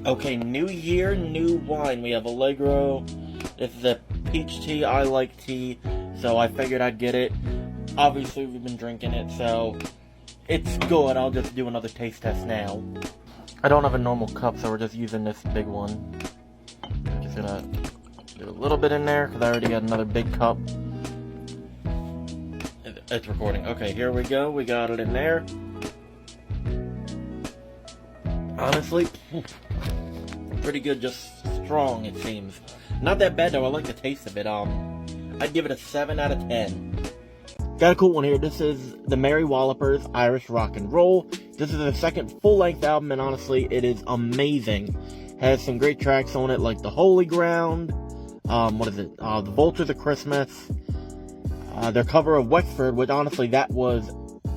Okay, new year, new wine. We have Allegro. This is a peach tea. I like tea, so I figured I'd get it. Obviously, we've been drinking it, so it's good. I'll just do another taste test now. I don't have a normal cup, so we're just using this big one. I'm just gonna do a little bit in there, because I already got another big cup. It's recording. Okay, here we go. We got it in there. Honestly, pretty good, just strong, it seems. Not that bad, though. I like the taste of it. I'd give it a 7 out of 10. Got a cool one here. This is the Mary Wallopers Irish Rock and Roll. This is the second full-length album, and honestly, it is amazing. Has some great tracks on it, like The Holy Ground. The Vultures of Christmas. Their cover of Wexford, which honestly, that was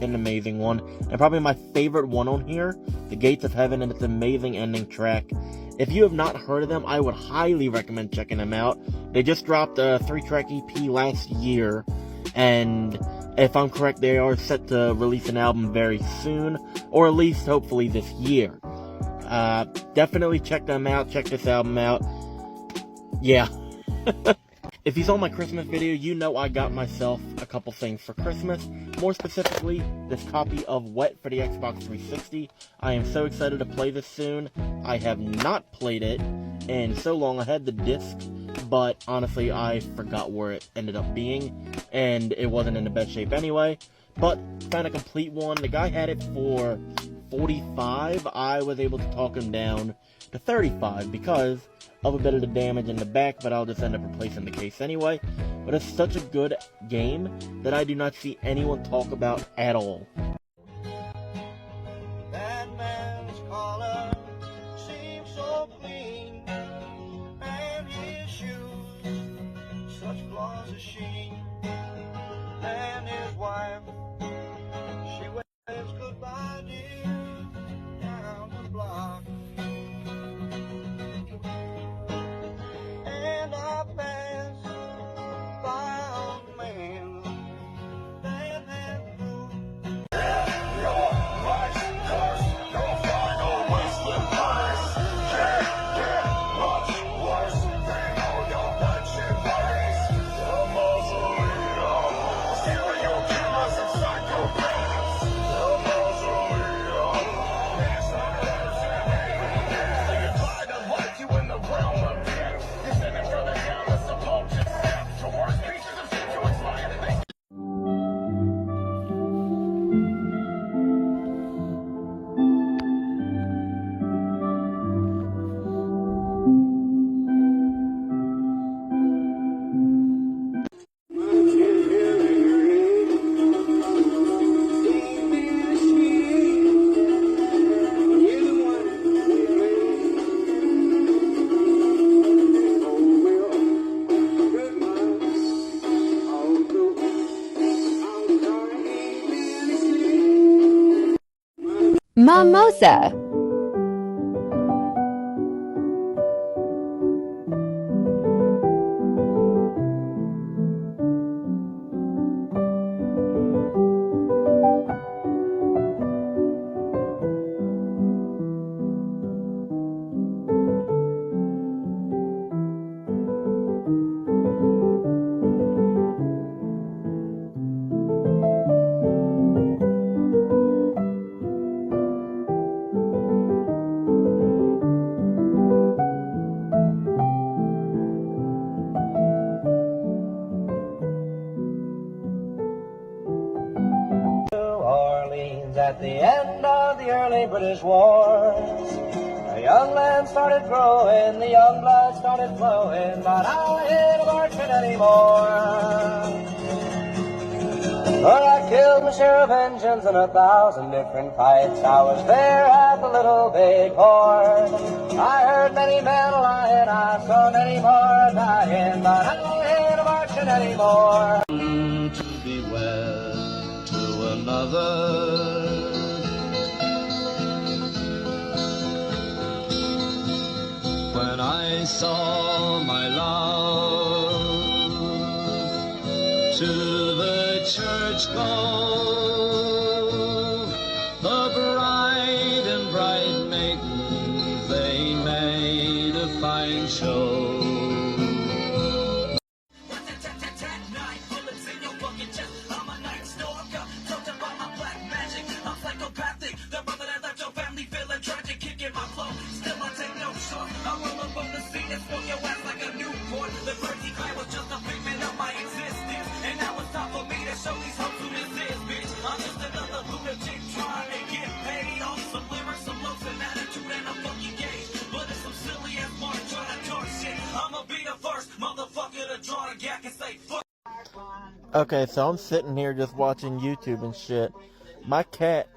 an amazing one. And probably my favorite one on here, The Gates of Heaven, and its amazing ending track. If you have not heard of them, I would highly recommend checking them out. They just dropped a 3-track EP last year, and if I'm correct, they are set to release an album very soon, or at least hopefully this year. Definitely check them out, check this album out. Yeah. If you saw my Christmas video, you know I got myself a couple things for Christmas. More specifically, this copy of Wet for the Xbox 360. I am so excited to play this soon. I have not played it in so long. I had the disc, but honestly, I forgot where it ended up being, and it wasn't in the best shape anyway. But found a complete one. The guy had it for $45. I was able to talk him down to $35 because of a bit of the damage in the back, but I'll just end up replacing the case anyway. But it's such a good game that I do not see anyone talk about at all. That man's collar seems so clean, and his shoes such flaws of sheen, and his wife, she waves goodbye dear down the block. And I pass by a man that had moved. Your life's curse, your final wasted price. Can't get much worse than all your bloodshed worries. The mausoleum, serial killers and psychopaths. The mausoleum, there's not worse than aliens. They can try to lock you in the realm of death. You're sending further down the supposed step towards pieces of shit to expire. Mimosa. At the end of the early British wars, a young land started growing, the young blood started flowing, but I ain't marching anymore. For I killed my share of engines in 1,000 different fights. I was there at the Little Big Horn. I heard many men lying, I saw many more dying, but I ain't marching anymore. To be wed to another. When I saw my love to the church go, the bride and bright maidens they met. show. Okay, so I'm sitting here just watching YouTube and shit. My cat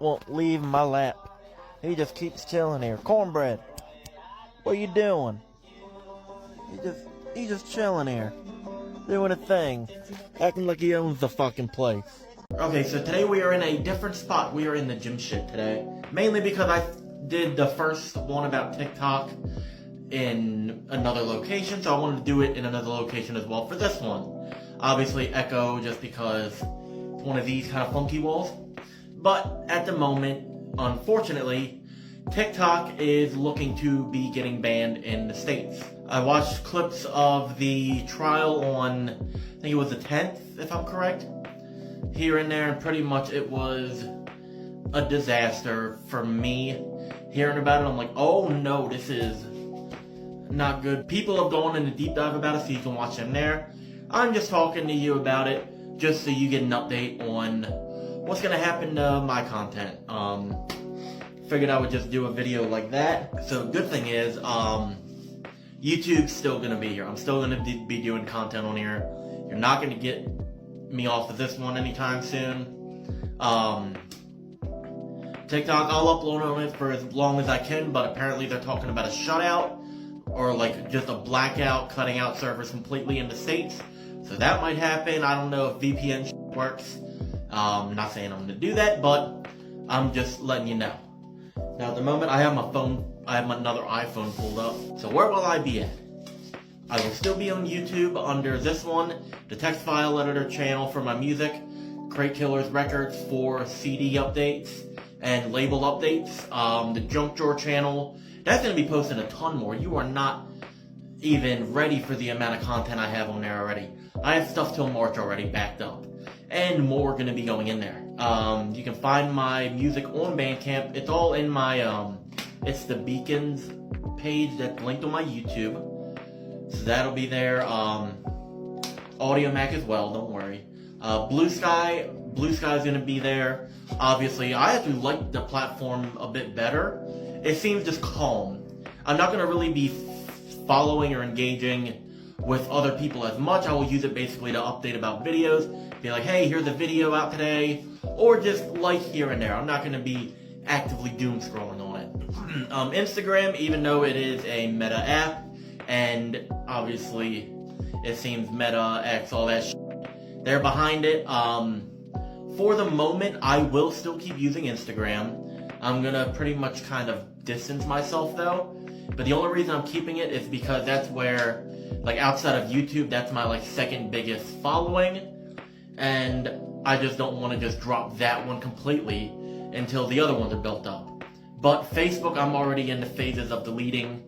won't leave my lap. He just keeps chilling here. Cornbread, what are you doing? He just chilling here, doing a thing, acting like he owns the fucking place. Okay, so today we are in a different spot. We are in the gym shit today, mainly because I did the first one about TikTok in another location, so I wanted to do it in another location as well for this one. Obviously echo just because it's one of these kind of funky walls. But at the moment, unfortunately, TikTok is looking to be getting banned in the States. I watched clips of the trial on, I think it was the 10th, if I'm correct, here and there, and pretty much it was a disaster for me. Hearing about it, I'm like, oh no, this is not good. People have gone in a deep dive about it, so you can watch them there. I'm just talking to you about it, just so you get an update on what's gonna happen to my content. Figured I would just do a video like that. So good thing is, YouTube's still gonna be here. I'm still gonna be doing content on here. You're not gonna get me off of this one anytime soon. TikTok, I'll upload on it for as long as I can, but apparently they're talking about a shutout, or like just a blackout, cutting out servers completely in the States. So that might happen. I don't know if VPN works. I'm not saying I'm gonna do that, but I'm just letting you know. Now at the moment I have my phone, I have another iPhone pulled up. So where will I be at? I will still be on YouTube under this one, the text file editor channel for my music, Crate Killers Records for CD updates and label updates, the Junk Drawer channel. That's going to be posting a ton more. You are not even ready for the amount of content I have on there already. I have stuff till March already backed up. And more going to be going in there. You can find my music on Bandcamp. It's all in my, it's the Beacons page that's linked on my YouTube. So that'll be there. Audio Mac as well, don't worry. Blue Sky's going to be there. Obviously, I actually like the platform a bit better. It seems just calm. I'm not going to really be following or engaging with other people as much. I will use it basically to update about videos. Be like, hey, here's a video out today. Or just like here and there. I'm not going to be actively doom scrolling on it. Instagram, even though it is a meta app, and obviously it seems Meta, X, all that shit, they're behind it. For the moment, I will still keep using Instagram. I'm gonna pretty much kind of distance myself though. But the only reason I'm keeping it is because that's where, like outside of YouTube, that's my like second biggest following. And I just don't want to just drop that one completely until the other ones are built up. But Facebook, I'm already in the phases of deleting.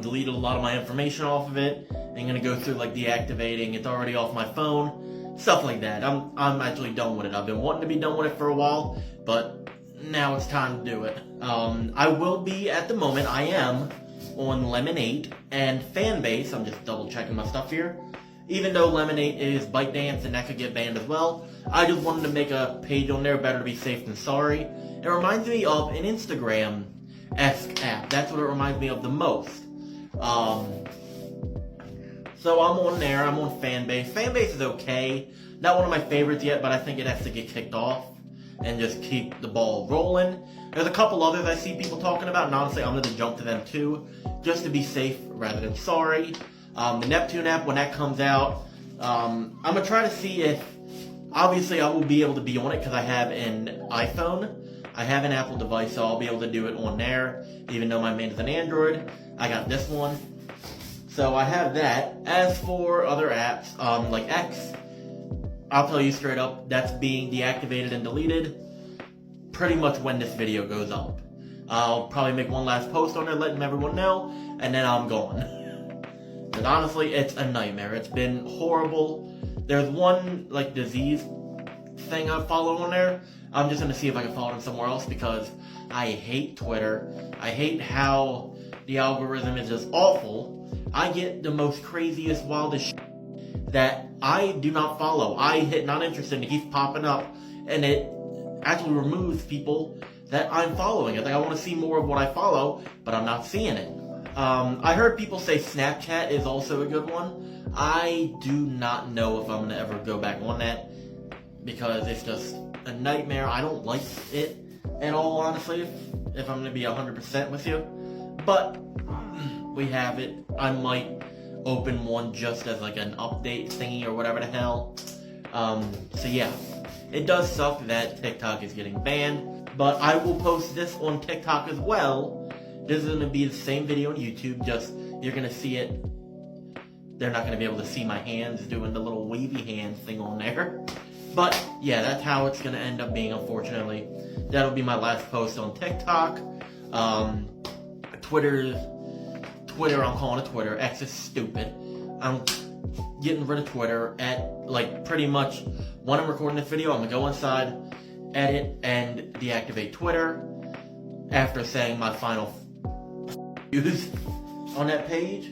Deleted a lot of my information off of it. I'm gonna go through like deactivating. It's already off my phone. Stuff like that. I'm actually done with it. I've been wanting to be done with it for a while, but now it's time to do it. I will be, at the moment, I am on Lemonade and Fanbase. I'm just double checking my stuff here. Even though Lemonade is ByteDance and that could get banned as well, I just wanted to make a page on there, better to be safe than sorry. It reminds me of an Instagram-esque app. That's what it reminds me of the most. So I'm on there, I'm on Fanbase. Fanbase is okay. Not one of my favorites yet, but I think it has to get kicked off and just keep the ball rolling. There's a couple others I see people talking about, and honestly, I'm going to jump to them too, just to be safe rather than sorry. The Neptune app, when that comes out, I'm going to try to see if, obviously I will be able to be on it because I have an iPhone. I have an Apple device, so I'll be able to do it on there, even though my main is an Android. I got this one. So I have that. As for other apps, like X, I'll tell you straight up, that's being deactivated and deleted pretty much when this video goes up. I'll probably make one last post on it, letting everyone know, and then I'm gone. Because honestly, it's a nightmare. It's been horrible. There's one, like, disease thing I follow on there. I'm just going to see if I can follow them somewhere else, because I hate Twitter. I hate how the algorithm is just awful. I get the most craziest, wildest shit that I do not follow. I hit not interested and it keeps popping up, and it actually removes people that I'm following. I think I want to see more of what I follow, but I'm not seeing it. I heard people say Snapchat is also a good one. I do not know if I'm going to ever go back on that, because it's just a nightmare. I don't like it at all, honestly, if I'm going to be 100% with you. But we have it. I might open one just as like an update thingy or whatever the hell. So yeah, it does suck that TikTok is getting banned, but I will post this on TikTok as well. This is going to be the same video on YouTube, just you're going to see it. They're not going to be able to see my hands doing the little wavy hand thing on there. But yeah, that's how it's going to end up being, unfortunately. That'll be my last post on TikTok. Twitter, I'm calling it Twitter. X is stupid. I'm getting rid of Twitter at, like, pretty much when I'm recording this video. I'm going to go inside, edit, and deactivate Twitter after saying my final use on that page.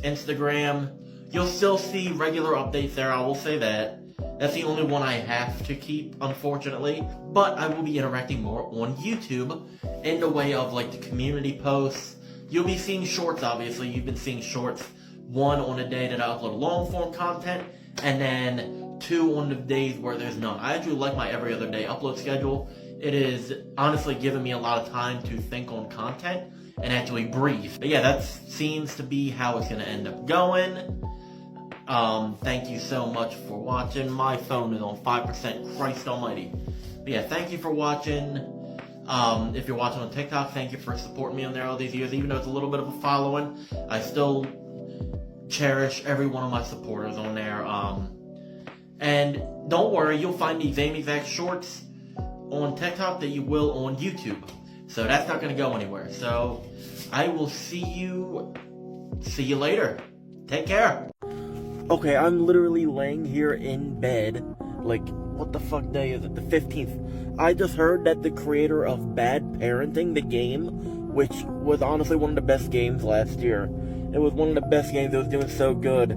Instagram, you'll still see regular updates there, I will say that. That's the only one I have to keep, unfortunately. But I will be interacting more on YouTube in the way of, like, the community posts. You'll be seeing shorts, obviously. You've been seeing shorts, one on a day that I upload long-form content, and then 2 on the days where there's none. I actually like my every other day upload schedule. It is honestly giving me a lot of time to think on content and actually breathe. But yeah, that seems to be how it's going to end up going. Thank you so much for watching. My phone is on 5%, Christ almighty. But yeah, thank you for watching. If you're watching on TikTok, thank you for supporting me on there all these years. Even though it's a little bit of a following, I still cherish every one of my supporters on there. And don't worry, you'll find these same exact shorts on TikTok that you will on YouTube. So that's not going to go anywhere. So I will see you later. Take care. Okay, I'm literally laying here in bed. Like, what the fuck day is it? The 15th. I just heard that the creator of Bad Parenting, the game, which was honestly one of the best games last year. It was one of the best games that was doing so good.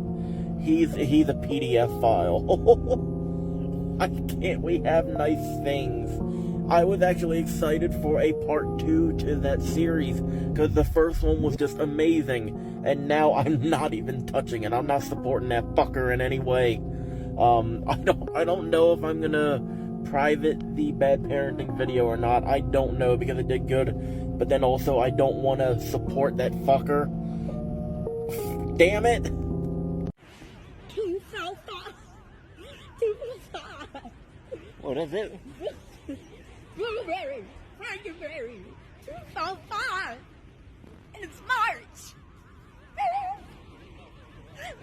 He's a PDF file. Why can't we have nice things? I was actually excited for a part 2 to that series, because the first one was just amazing, and now I'm not even touching it. I'm not supporting that fucker in any way. I don't know if I'm gonna private the Bad Parenting video or not. I don't know, because it did good, but then also I don't want to support that fucker. Damn it! What is it? Blueberry, cranberry, 245, and it's March.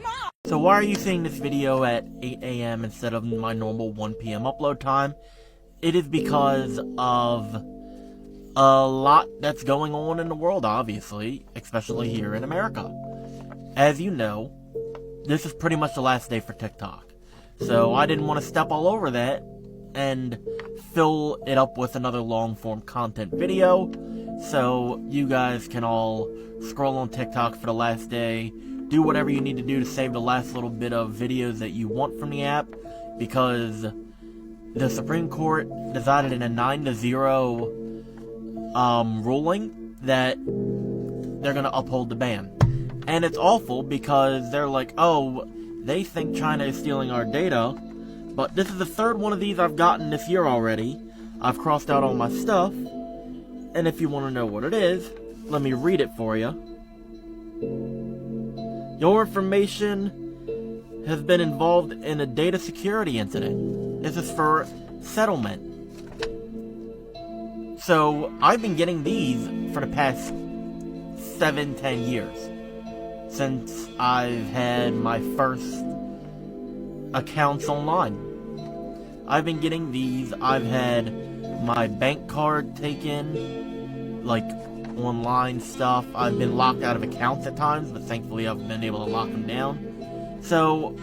Mom. So why are you seeing this video at 8 a.m. instead of my normal 1 p.m. upload time? It is because of a lot that's going on in the world, obviously, especially here in America. As you know, this is pretty much the last day for TikTok. So I didn't want to step all over that and fill it up with another long-form content video, so you guys can all scroll on TikTok for the last day, do whatever you need to do to save the last little bit of videos that you want from the app, because the Supreme Court decided in a 9-0 ruling that they're going to uphold the ban. And it's awful, because they're like, oh, they think China is stealing our data. But this is the 3rd one of these I've gotten this year already. I've crossed out all my stuff. And if you want to know what it is, let me read it for you. Your information has been involved in a data security incident. This is for settlement. So, I've been getting these for the past 7-10 years. Since I've had my first accounts online. I've been getting these. I've had my bank card taken, like online stuff. I've been locked out of accounts at times, but thankfully I've been able to lock them down. So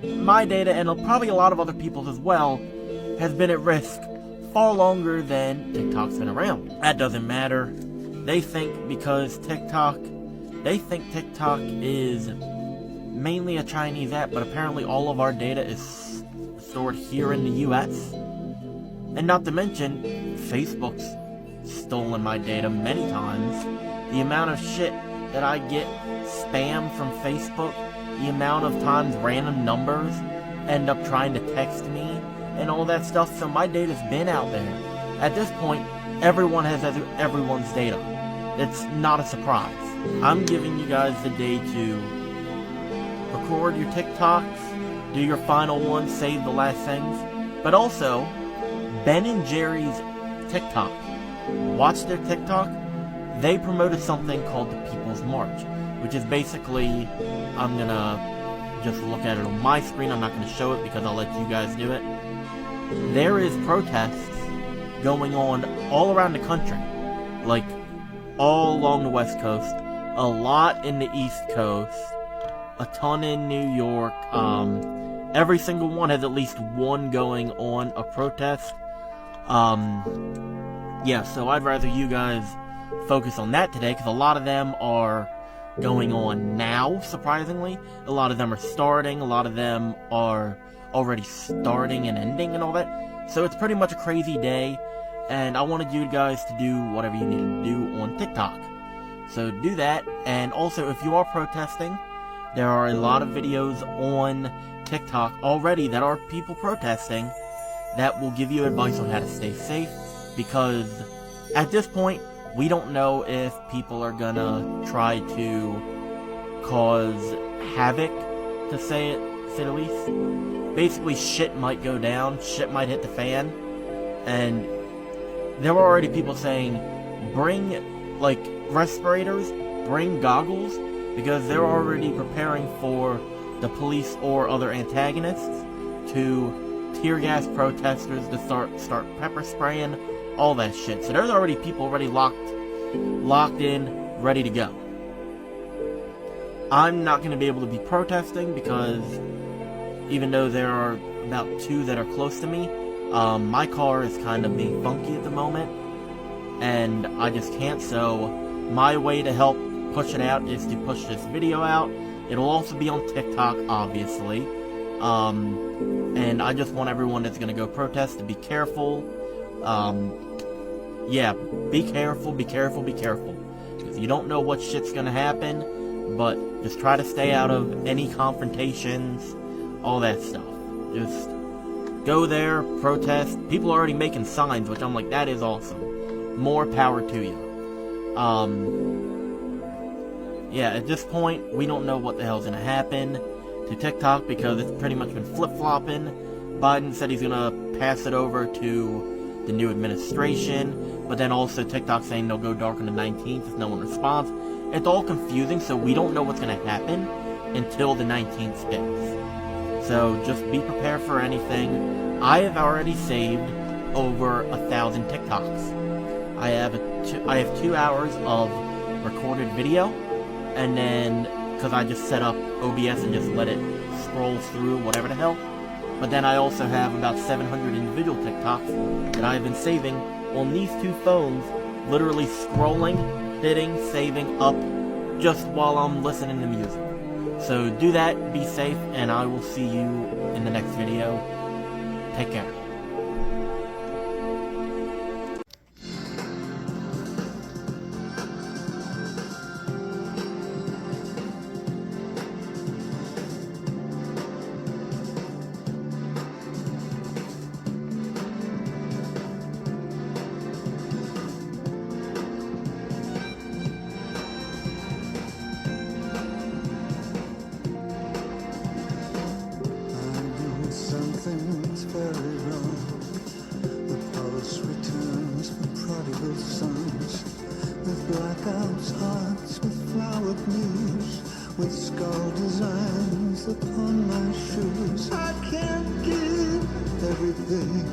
my data, and probably a lot of other people's as well, has been at risk far longer than TikTok's been around. That doesn't matter. They think because TikTok is mainly a Chinese app, but apparently all of our data is stored here in the US. And not to mention, Facebook's stolen my data many times. The amount of shit that I get spam from Facebook, the amount of times random numbers end up trying to text me, and all that stuff, so my data's been out there. At this point, everyone has everyone's data. It's not a surprise. I'm giving you guys the day to record your TikToks, do your final one, save the last things, but also, Ben and Jerry's TikTok. Watch their TikTok. They promoted something called the People's March, which is basically, I'm gonna just look at it on my screen. I'm not gonna show it because I'll let you guys do it. There is protests going on all around the country, like all along the West Coast, a lot in the East Coast, a ton in New York. Every single one has at least one going on, a protest. Yeah, so I'd rather you guys focus on that today, because a lot of them are going on now, surprisingly. A lot of them are starting, a lot of them are already starting and ending and all that. So it's pretty much a crazy day, and I wanted you guys to do whatever you need to do on TikTok. So do that, and also if you are protesting, there are a lot of videos on TikTok already that are people protesting that will give you advice on how to stay safe, because at this point, we don't know if people are gonna try to cause havoc, to say the least. Basically, shit might go down, shit might hit the fan, and there were already people saying, bring, like, respirators, bring goggles, because they're already preparing for the police or other antagonists to tear gas protesters, to start pepper spraying, all that shit. So there's already people already locked in, ready to go. I'm not going to be able to be protesting because even though there are about 2 that are close to me, my car is kind of being funky at the moment, and I just can't. So my way to help push it out is to push this video out. It'll also be on TikTok, obviously. And I just want everyone that's going to go protest to be careful. Yeah, be careful, be careful, be careful. Because you don't know what shit's going to happen, but just try to stay out of any confrontations, all that stuff. Just go there, protest. People are already making signs, which I'm like, that is awesome. More power to you. Yeah, at this point, we don't know what the hell's gonna happen to TikTok because it's pretty much been flip-flopping. Biden said he's gonna pass it over to the new administration, but then also TikTok saying they'll go dark on the 19th if no one responds. It's all confusing, so we don't know what's gonna happen until the 19th hits. So just be prepared for anything. I have already saved over 1,000 TikToks. I have 2 hours of recorded video, and then because I just set up OBS and just let it scroll through whatever the hell. But then I also have about 700 individual TikToks that I've been saving on these 2 phones, literally scrolling, hitting, saving up, just while I'm listening to music. So do that, be safe, and I will see you in the next video. Take care. Something's very wrong. The pulse returns from prodigal sons, with blackouts hearts, with flowered knees, with skull designs upon my shoes. I can't give everything,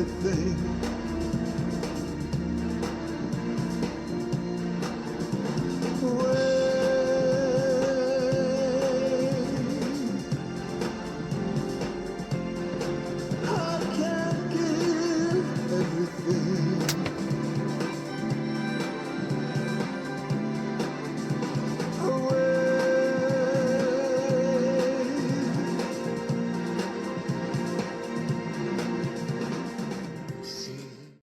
everything